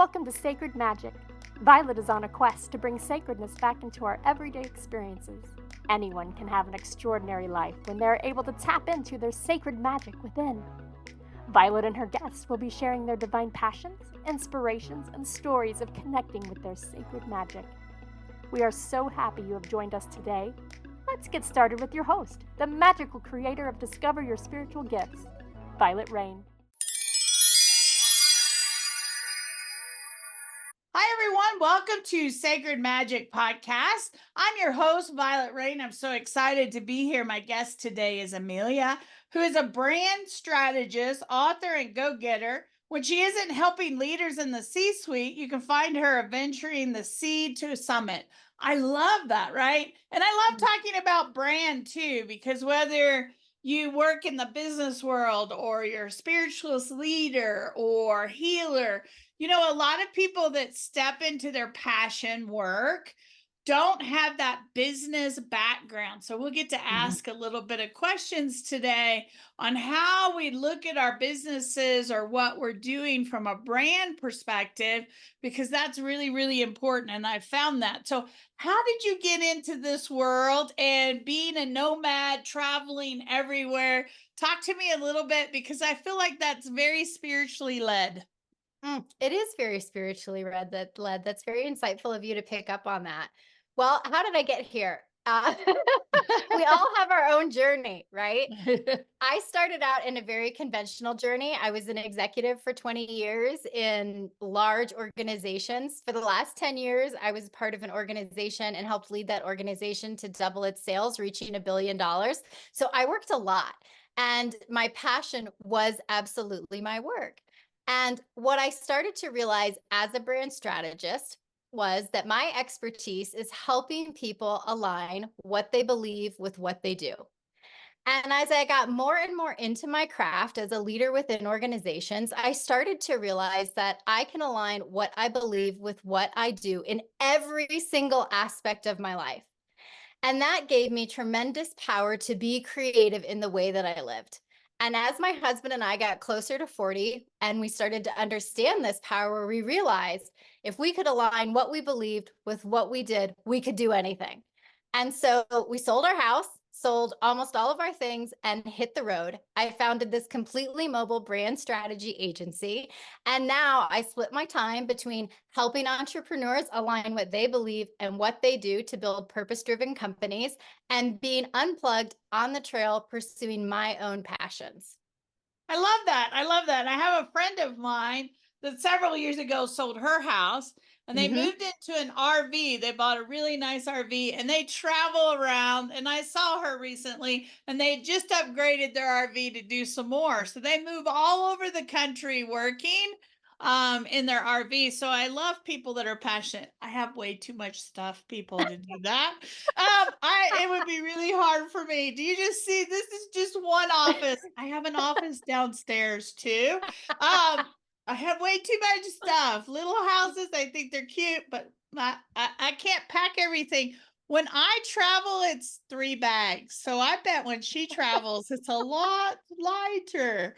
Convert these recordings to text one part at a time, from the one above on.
Welcome to Sacred Magic. Vialet is on a quest to bring sacredness back into our everyday experiences. Anyone can have an extraordinary life when they are able to tap into their sacred magic within. Vialet and her guests will be sharing their divine passions, inspirations, and stories of connecting with their sacred magic. We are so happy you have joined us today. Let's get started with your host, the magical creator of Discover Your Spiritual Gifts, Vialet Rayne. Hi, everyone. Welcome to Sacred Magic Podcast. I'm your host, Vialet Rayne. I'm so excited to be here. My guest today is Amelia, who is a brand strategist, author, and go-getter. When she isn't helping leaders in the C-suite, you can find her venturing the sea to summit. I love that, right? And I love talking about brand too, because whether you work in the business world or you're a spiritualist leader or healer, you know, a lot of people that step into their passion work don't have that business background. So we'll get to ask a little bit of questions today on how we look at our businesses or what we're doing from a brand perspective, because that's really, really important. And I found that. So how did you get into this world and being a nomad, traveling everywhere? Talk to me a little bit, because I feel like that's very spiritually led. It is very spiritually led. That's very insightful of you to pick up on that. Well, how did I get here? We all have our own journey, right? I started out in a very conventional journey. I was an executive for 20 years in large organizations. For the last 10 years, I was part of an organization and helped lead that organization to double its sales, reaching $1 billion. So I worked a lot, and my passion was absolutely my work. And what I started to realize as a brand strategist was that my expertise is helping people align what they believe with what they do. And as I got more and more into my craft as a leader within organizations, I started to realize that I can align what I believe with what I do in every single aspect of my life. And that gave me tremendous power to be creative in the way that I lived. And as my husband and I got closer to 40 and we started to understand this power, we realized if we could align what we believed with what we did, we could do anything. And so we sold our house, sold almost all of our things, and hit the road. I founded this completely mobile brand strategy agency. And now I split my time between helping entrepreneurs align what they believe and what they do to build purpose-driven companies and being unplugged on the trail, pursuing my own passions. I love that. I love that. I have a friend of mine that several years ago sold her house, and they moved into an RV. They bought a really nice RV and they travel around. And I saw her recently, and they just upgraded their RV to do some more. So they move all over the country working in their RV. So I love people that are passionate. I have way too much stuff, people, to do that. It would be really hard for me. Do you just see, this is just one office. I have an office downstairs too. I have way too much stuff. Little houses, I think they're cute, but I can't pack everything. When I travel, it's 3 bags. So I bet when she travels, it's a lot lighter.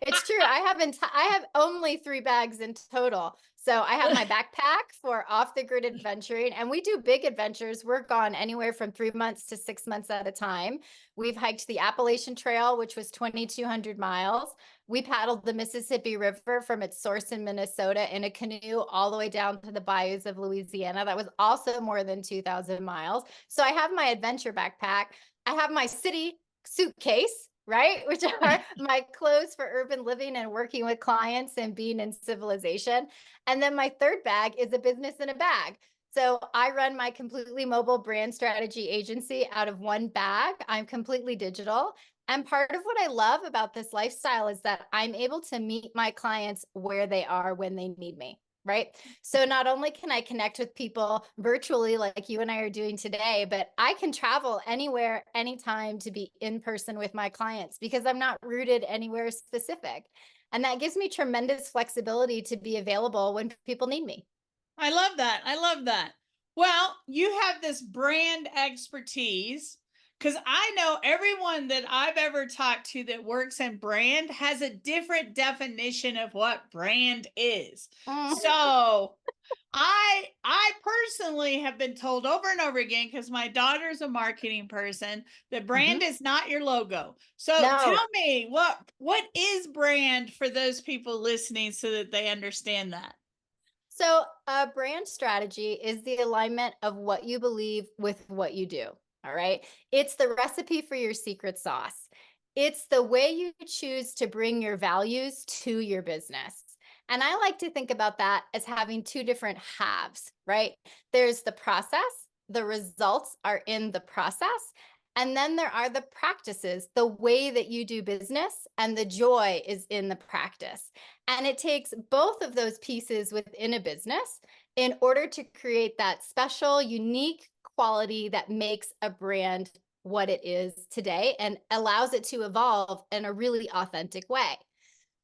It's true. I have only 3 bags in total. So I have my backpack for off the grid adventuring, and we do big adventures. We're gone anywhere from 3 months to 6 months at a time. We've hiked the Appalachian Trail, which was 2,200 miles. We paddled the Mississippi River from its source in Minnesota in a canoe all the way down to the bayous of Louisiana. That was also more than 2,000 miles. So I have my adventure backpack. I have my city suitcase, right? Which are my clothes for urban living and working with clients and being in civilization. And then my third bag is a business in a bag. So I run my completely mobile brand strategy agency out of one bag. I'm completely digital. And part of what I love about this lifestyle is that I'm able to meet my clients where they are when they need me. Right. So not only can I connect with people virtually like you and I are doing today, but I can travel anywhere, anytime to be in person with my clients because I'm not rooted anywhere specific. And that gives me tremendous flexibility to be available when people need me. I love that. I love that. Well, you have this brand expertise. because I know everyone that I've ever talked to that works in brand has a different definition of what brand is. So I personally have been told over and over again, because my daughter's a marketing person, that brand is not your logo. So tell me, what is brand for those people listening so that they understand that? So a brand strategy is the alignment of what you believe with what you do. All right. It's the recipe for your secret sauce. It's the way you choose to bring your values to your business. And I like to think about that as having two different halves, right? There's the process, the results are in the process. And then there are the practices, the way that you do business, and the joy is in the practice. And it takes both of those pieces within a business in order to create that special, unique quality that makes a brand what it is today and allows it to evolve in a really authentic way.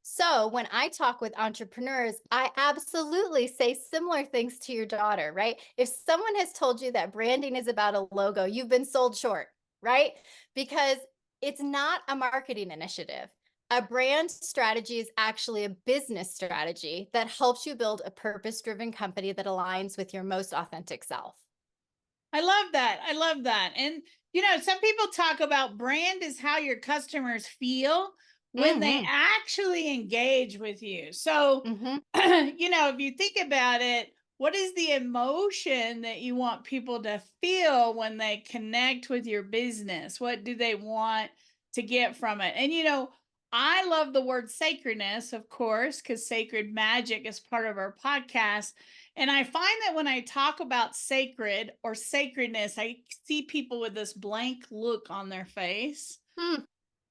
So when I talk with entrepreneurs, I absolutely say similar things to your daughter, right? If someone has told you that branding is about a logo, you've been sold short, right? Because it's not a marketing initiative. A brand strategy is actually a business strategy that helps you build a purpose-driven company that aligns with your most authentic self. I love that. I love that. And, some people talk about brand is how your customers feel when they actually engage with you. So, if you think about it, what is the emotion that you want people to feel when they connect with your business? What do they want to get from it? And, I love the word sacredness, of course, because sacred magic is part of our podcast. And I find that when I talk about sacred or sacredness, I see people with this blank look on their face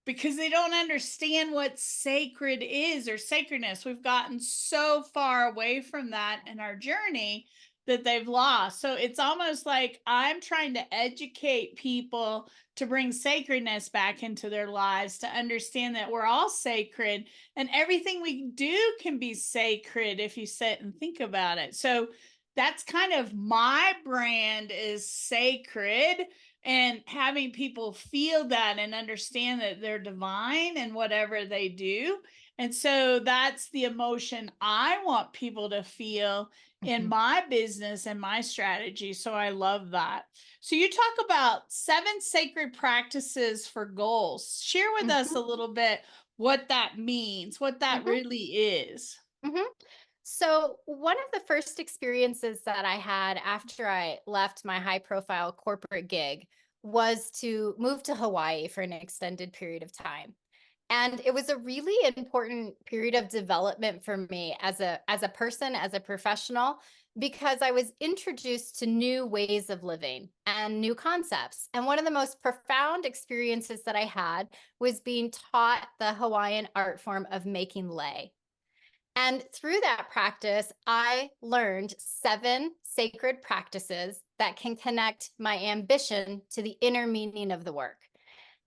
because they don't understand what sacred is or sacredness. We've gotten so far away from that in our journey that they've lost. So it's almost like I'm trying to educate people to bring sacredness back into their lives, to understand that we're all sacred and everything we do can be sacred if you sit and think about it. So that's kind of my brand, is sacred, and having people feel that and understand that they're divine in whatever they do. And so that's the emotion I want people to feel in my business and my strategy. So I love that. So you talk about 7 sacred practices for goals. Share with us a little bit what that means, what that really is. So one of the first experiences that I had after I left my high profile corporate gig was to move to Hawaii for an extended period of time. And it was a really important period of development for me as a person, as a professional, because I was introduced to new ways of living and new concepts. And one of the most profound experiences that I had was being taught the Hawaiian art form of making lei. And through that practice, I learned 7 sacred practices that can connect my ambition to the inner meaning of the work.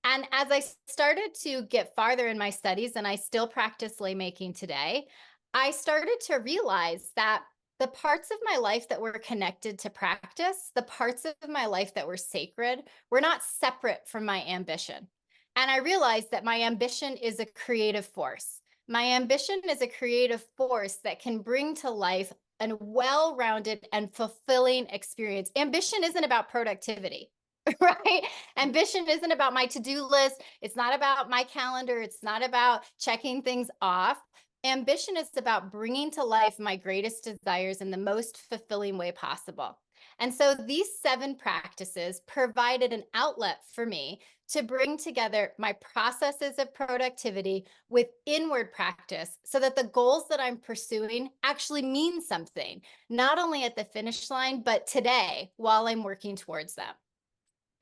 And as I started to get farther in my studies, and I still practice lei making today, I started to realize that the parts of my life that were connected to practice, the parts of my life that were sacred, were not separate from my ambition. And I realized that my ambition is a creative force. My ambition is a creative force that can bring to life a well-rounded and fulfilling experience. Ambition isn't about productivity. Right? Ambition isn't about my to-do list. It's not about my calendar. It's not about checking things off. Ambition is about bringing to life my greatest desires in the most fulfilling way possible. And so these 7 practices provided an outlet for me to bring together my processes of productivity with inward practice so that the goals that I'm pursuing actually mean something, not only at the finish line, but today while I'm working towards them.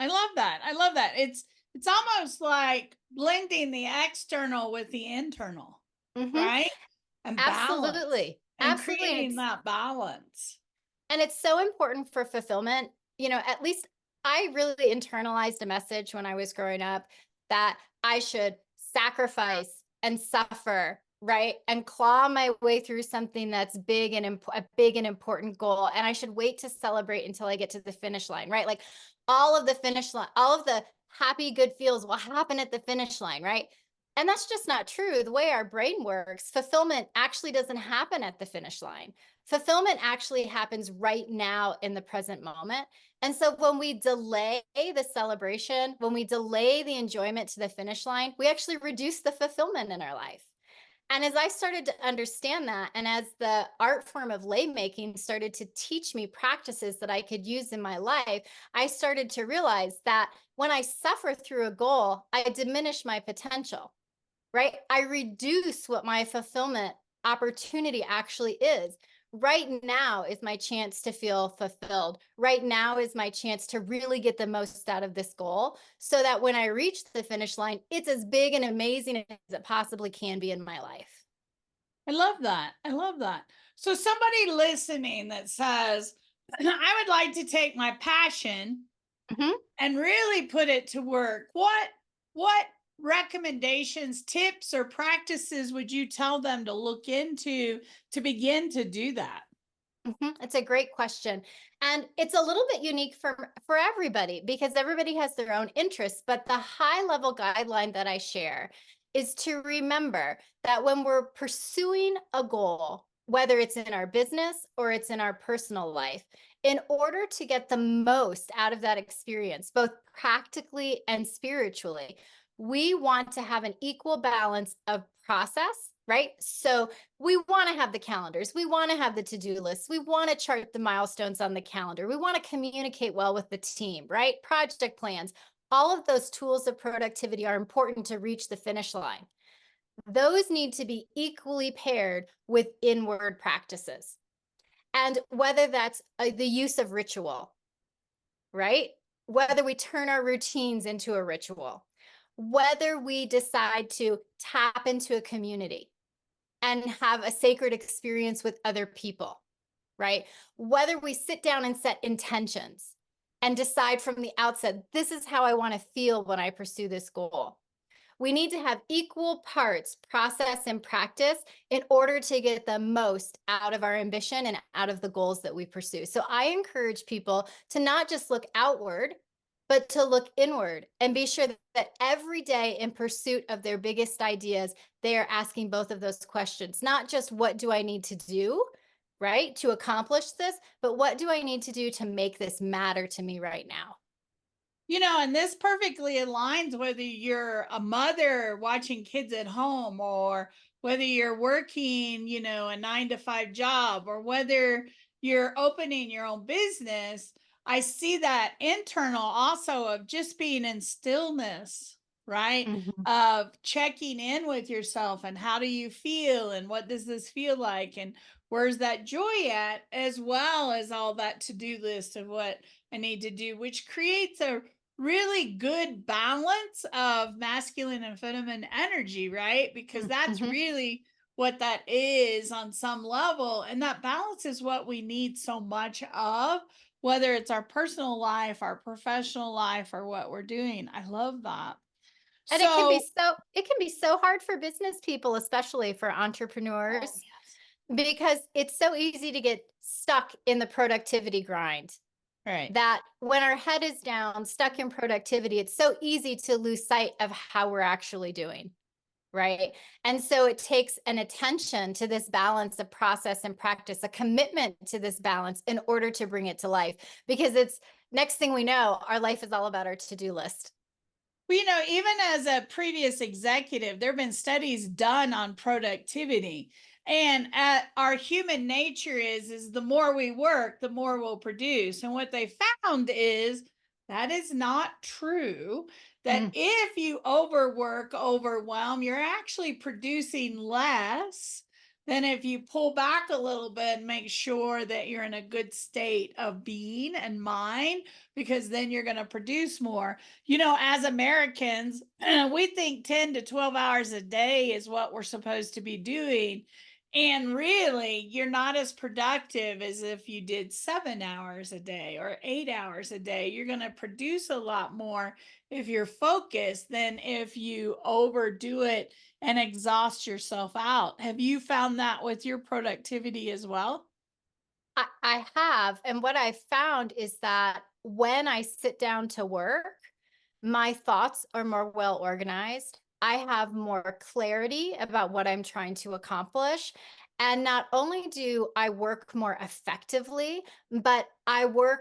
I love that. I love that. It's almost like blending the external with the internal, right? And Absolutely. balance, and creating that balance. And it's so important for fulfillment. At least I really internalized a message when I was growing up that I should sacrifice and suffer, right? And claw my way through something that's big and a big and important goal. And I should wait to celebrate until I get to the finish line, right? Like all of the finish line, all of the happy, good feels will happen at the finish line, right? And that's just not true. The way our brain works, fulfillment actually doesn't happen at the finish line. Fulfillment actually happens right now in the present moment. And so when we delay the celebration, when we delay the enjoyment to the finish line, we actually reduce the fulfillment in our life. And as I started to understand that, and as the art form of lei making started to teach me practices that I could use in my life, I started to realize that when I suffer through a goal, I diminish my potential, right? I reduce what my fulfillment opportunity actually is. Right now is my chance to feel fulfilled. Right now is my chance to really get the most out of this goal so that when I reach the finish line, it's as big and amazing as it possibly can be in my life. I love that. I love that. So somebody listening that says, I would like to take my passion and really put it to work. What recommendations, tips, or practices would you tell them to look into to begin to do that? It's a great question. And it's a little bit unique for everybody because everybody has their own interests. But the high level guideline that I share is to remember that when we're pursuing a goal, whether it's in our business or it's in our personal life, in order to get the most out of that experience, both practically and spiritually, we want to have an equal balance of process, right? So we want to have the calendars. We want to have the to-do lists. We want to chart the milestones on the calendar. We want to communicate well with the team, right? Project plans. All of those tools of productivity are important to reach the finish line. Those need to be equally paired with inward practices. And whether that's the use of ritual, right? Whether we turn our routines into a ritual, whether we decide to tap into a community and have a sacred experience with other people, right? Whether we sit down and set intentions and decide from the outset, this is how I want to feel when I pursue this goal. We need to have equal parts process and practice in order to get the most out of our ambition and out of the goals that we pursue. So I encourage people to not just look outward, but to look inward and be sure that every day in pursuit of their biggest ideas, they are asking both of those questions, not just what do I need to do, right, to accomplish this, but what do I need to do to make this matter to me right now? And this perfectly aligns whether you're a mother watching kids at home or whether you're working, a 9-to-5 job or whether you're opening your own business. I see that internal also of just being in stillness, right? Of checking in with yourself and how do you feel and what does this feel like and where's that joy at, as well as all that to-do list of what I need to do, which creates a really good balance of masculine and feminine energy, right? Because that's really what that is on some level. And that balance is what we need so much of, whether it's our personal life, our professional life, or what we're doing. I love that. And it can be so hard for business people, especially for entrepreneurs, because it's so easy to get stuck in the productivity grind. Right. That when our head is down, stuck in productivity, it's so easy to lose sight of how we're actually doing, right? And so it takes an attention to this balance of process and practice, a commitment to this balance in order to bring it to life. Because it's next thing we know, our life is all about our to-do list. Well, even as a previous executive, there have been studies done on productivity. And our human nature is the more we work, the more we'll produce. And what they found is that is not true. That if you overwork, overwhelm, you're actually producing less than if you pull back a little bit and make sure that you're in a good state of being and mind, because then you're going to produce more. As Americans, we think 10 to 12 hours a day is what we're supposed to be doing. And really, you're not as productive as if you did 7 hours a day or 8 hours a day. You're going to produce a lot more if you're focused than if you overdo it and exhaust yourself out. Have you found that with your productivity as well? I have. And what I found is that when I sit down to work, my thoughts are more well organized. I have more clarity about what I'm trying to accomplish. And not only do I work more effectively, but I work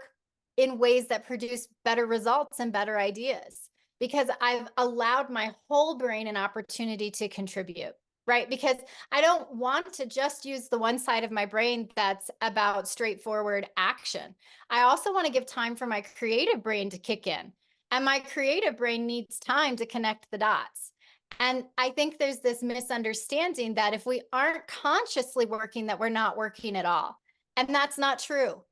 in ways that produce better results and better ideas because I've allowed my whole brain an opportunity to contribute. Right. Because I don't want to just use the one side of my brain that's about straightforward action. I also want to give time for my creative brain to kick in. And my creative brain needs time to connect the dots. And I think there's this misunderstanding that if we aren't consciously working, that we're not working at all. And that's not true.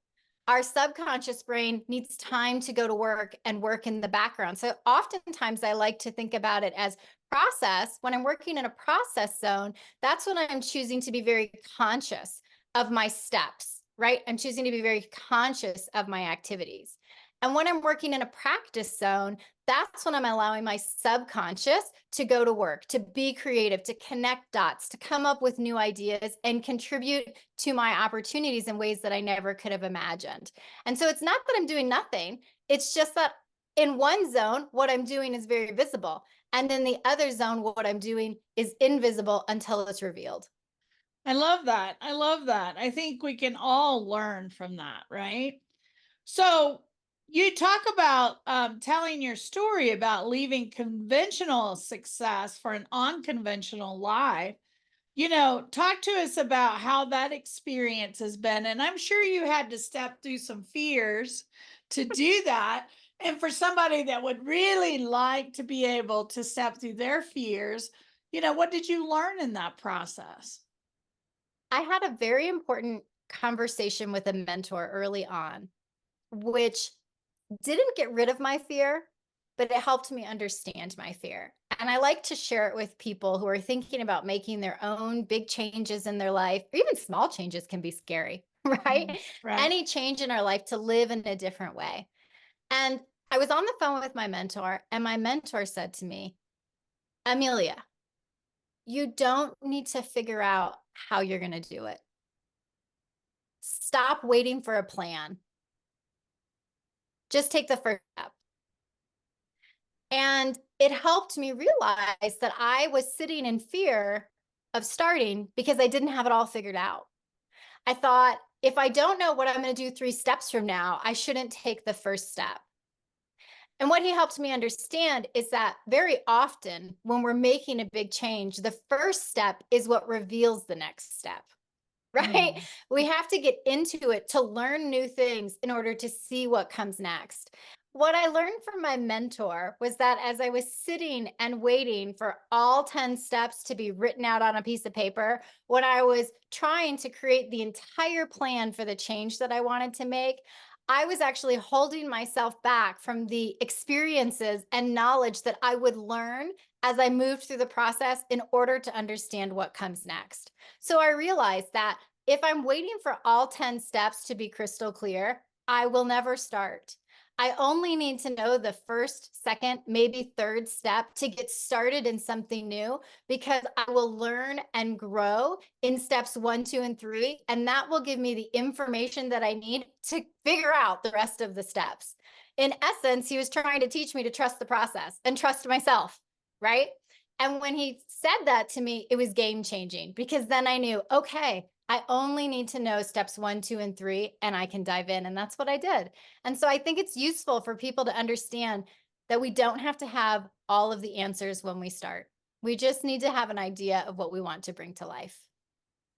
Our subconscious brain needs time to go to work and work in the background. So oftentimes I like to think about it as process. When I'm working in a process zone, that's when I'm choosing to be very conscious of my steps, right? I'm choosing to be very conscious of my activities. And when I'm working in a practice zone, that's when I'm allowing my subconscious to go to work, to be creative, to connect dots, to come up with new ideas and contribute to my opportunities in ways that I never could have imagined. And so it's not that I'm doing nothing. It's just that in one zone, what I'm doing is very visible. And in the other zone, what I'm doing is invisible until it's revealed. I love that. I love that. I think we can all learn from that, right? So you talk about telling your story about leaving conventional success for an unconventional life. Talk to us about how that experience has been. And I'm sure you had to step through some fears to do that. And for somebody that would really like to be able to step through their fears, what did you learn in that process? I had a very important conversation with a mentor early on, which didn't get rid of my fear, but it helped me understand my fear. And I like to share it with people who are thinking about making their own big changes in their life, or even small changes can be scary, right? Right. Any change in our life to live in a different way. And I was on the phone with my mentor, and my mentor said to me, Amelia, you don't need to figure out how you're going to do it. Stop waiting for a plan. Just take the first step. And it helped me realize that I was sitting in fear of starting because I didn't have it all figured out. I thought, if I don't know what I'm going to do 3 steps from now, I shouldn't take the first step. And what he helped me understand is that very often when we're making a big change, the first step is what reveals the next step. Right? We have to get into it to learn new things in order to see what comes next. What I learned from my mentor was that as I was sitting and waiting for all 10 steps to be written out on a piece of paper, when I was trying to create the entire plan for the change that I wanted to make, I was actually holding myself back from the experiences and knowledge that I would learn as I moved through the process in order to understand what comes next. So I realized that if I'm waiting for all 10 steps to be crystal clear, I will never start. I only need to know the first, second, maybe third step to get started in something new because I will learn and grow in steps 1, 2, and 3. And that will give me the information that I need to figure out the rest of the steps. In essence, he was trying to teach me to trust the process and trust myself, right? And when he said that to me, it was game changing because then I knew, okay, I only need to know steps 1, 2, and 3, and I can dive in. And that's what I did. And so I think it's useful for people to understand that we don't have to have all of the answers when we start. We just need to have an idea of what we want to bring to life.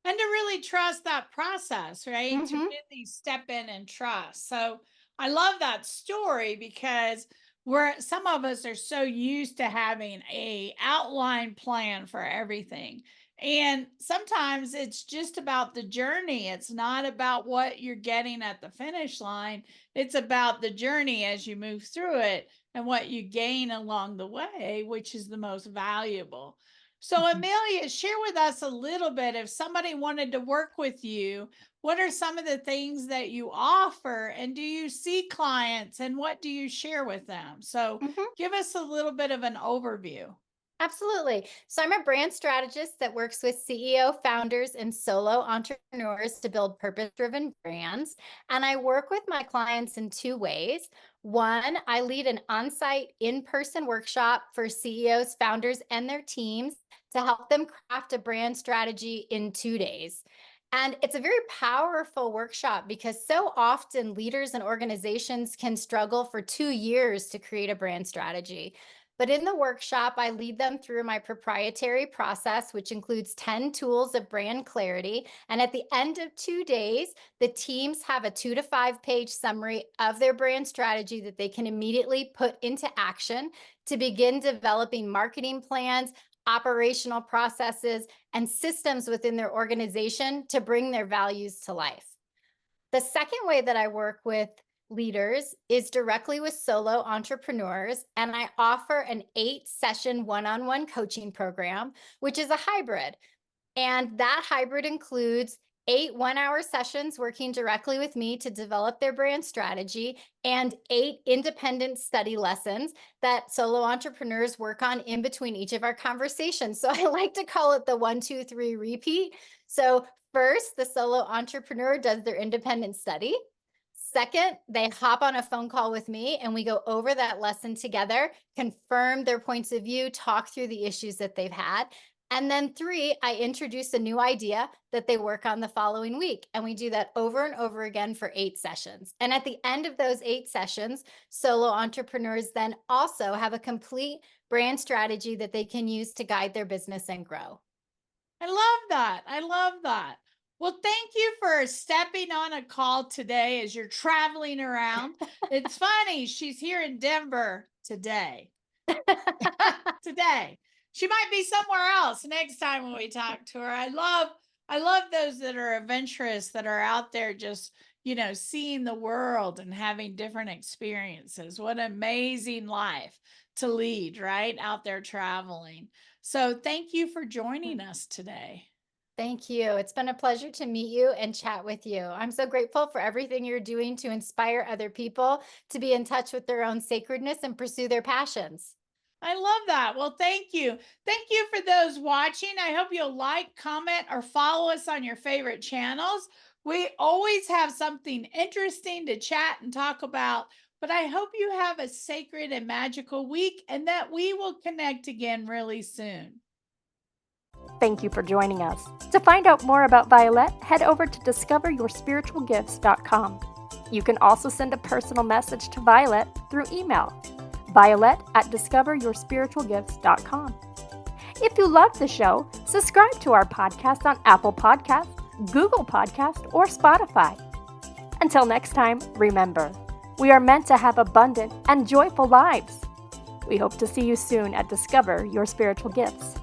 And to really trust that process, right? To Mhm. really step in and trust. So I love that story because some of us are so used to having a outline plan for everything. And sometimes it's just about the journey. It's not about what you're getting at the finish line. It's about the journey as you move through it and what you gain along the way, which is the most valuable. So, Mhm. Amelia, share with us a little bit. If somebody wanted to work with you, what are some of the things that you offer? And do you see clients and what do you share with them? So, Mhm. give us a little bit of an overview. Absolutely. So I'm a brand strategist that works with CEO founders and solo entrepreneurs to build purpose-driven brands. And I work with my clients in 2 ways. One, I lead an on-site, in-person workshop for CEOs, founders, and their teams to help them craft a brand strategy in 2 days. And it's a very powerful workshop because so often leaders and organizations can struggle for 2 years to create a brand strategy. But in the workshop, I lead them through my proprietary process, which includes 10 tools of brand clarity. And at the end of 2 days, the teams have a 2 to 5 page summary of their brand strategy that they can immediately put into action to begin developing marketing plans, operational processes, and systems within their organization to bring their values to life. The second way that I work with leaders is directly with solo entrepreneurs, and I offer an 8-session one-on-one coaching program, which is a hybrid. And that hybrid includes 8 one-hour sessions working directly with me to develop their brand strategy and 8 independent study lessons that solo entrepreneurs work on in between each of our conversations. So I like to call it the 1, 2, 3 repeat. So first, the solo entrepreneur does their independent study. Second, they hop on a phone call with me and we go over that lesson together, confirm their points of view, talk through the issues that they've had. And then 3, I introduce a new idea that they work on the following week. And we do that over and over again for 8 sessions. And at the end of those 8 sessions, solo entrepreneurs then also have a complete brand strategy that they can use to guide their business and grow. I love that. I love that. Well, thank you for stepping on a call today as you're traveling around. It's funny, she's here in Denver today. Today. She might be somewhere else next time when we talk to her. I love those that are adventurous, that are out there just, seeing the world and having different experiences. What an amazing life to lead, right? Out there traveling. So thank you for joining us today. Thank you. It's been a pleasure to meet you and chat with you. I'm so grateful for everything you're doing to inspire other people to be in touch with their own sacredness and pursue their passions. I love that. Well, thank you. Thank you for those watching. I hope you'll like, comment, or follow us on your favorite channels. We always have something interesting to chat and talk about, but I hope you have a sacred and magical week and that we will connect again really soon. Thank you for joining us. To find out more about Vialet, head over to discoveryourspiritualgifts.com. You can also send a personal message to Vialet through email, violet@discoveryourspiritualgifts.com. If you love the show, subscribe to our podcast on Apple Podcasts, Google Podcasts, or Spotify. Until next time, remember, we are meant to have abundant and joyful lives. We hope to see you soon at Discover Your Spiritual Gifts.